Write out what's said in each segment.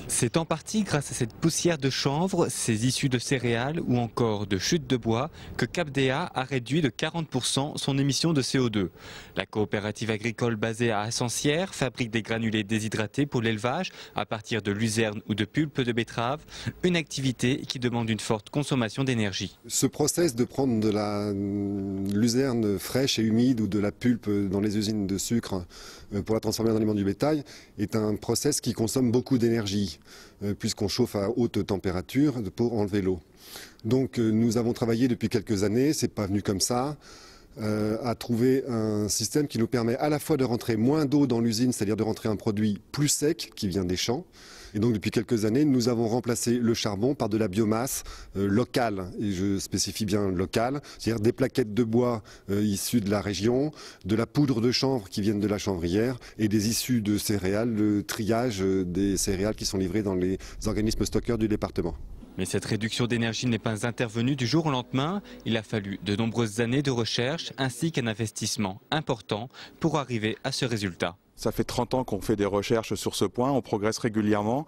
C'est en partie grâce à cette poussière de chanvre, ces issues de céréales ou encore de chutes de bois que Capdea a réduit de 40% son émission de CO2. La coopérative agricole basée à Ascensières fabrique des granulés déshydratés pour l'élevage à partir de luzerne ou de pulpe de betterave, une activité qui demande une forte consommation d'énergie. Ce process de prendre de la luzerne fraîche et humide ou de la pulpe dans les usines de sucre pour la transformer en aliment du bétail est un process qui consomme beaucoup d'énergie puisqu'on chauffe à haute température pour enlever l'eau. Donc nous avons travaillé depuis quelques années, c'est pas venu comme ça, à trouver un système qui nous permet à la fois de rentrer moins d'eau dans l'usine, c'est-à-dire de rentrer un produit plus sec qui vient des champs. Et donc depuis quelques années, nous avons remplacé le charbon par de la biomasse locale, et je spécifie bien locale, c'est-à-dire des plaquettes de bois issues de la région, de la poudre de chanvre qui viennent de la chanvrière et des issues de céréales, le triage des céréales qui sont livrées dans les organismes stockeurs du département. Mais cette réduction d'énergie n'est pas intervenue du jour au lendemain. Il a fallu de nombreuses années de recherche ainsi qu'un investissement important pour arriver à ce résultat. Ça fait 30 ans qu'on fait des recherches sur ce point, on progresse régulièrement.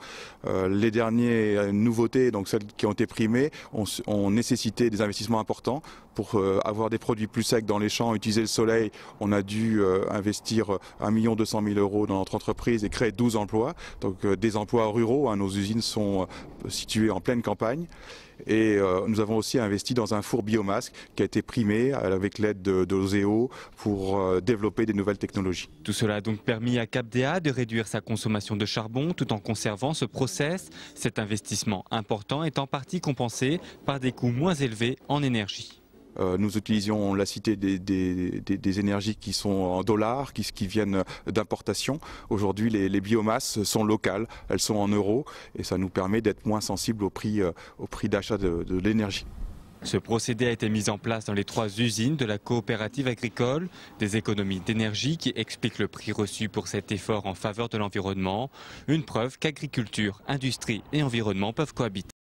Les dernières nouveautés, donc celles qui ont été primées, ont nécessité des investissements importants pour avoir des produits plus secs dans les champs, utiliser le soleil. On a dû investir 1 200 000 € dans notre entreprise et créer 12 emplois, donc des emplois ruraux. Nos usines sont situées en pleine campagne. Et nous avons aussi investi dans un four biomasse qui a été primé avec l'aide d'Oseo pour développer des nouvelles technologies. Tout cela a donc permis à Capdea de réduire sa consommation de charbon tout en conservant ce process. Cet investissement important est en partie compensé par des coûts moins élevés en énergie. Nous utilisions, on l'a cité, des énergies qui sont en dollars, qui viennent d'importation. Aujourd'hui, les biomasses sont locales, elles sont en euros et ça nous permet d'être moins sensibles au prix d'achat de l'énergie. Ce procédé a été mis en place dans les 3 usines de la coopérative agricole. Des économies d'énergie qui expliquent le prix reçu pour cet effort en faveur de l'environnement. Une preuve qu'agriculture, industrie et environnement peuvent cohabiter.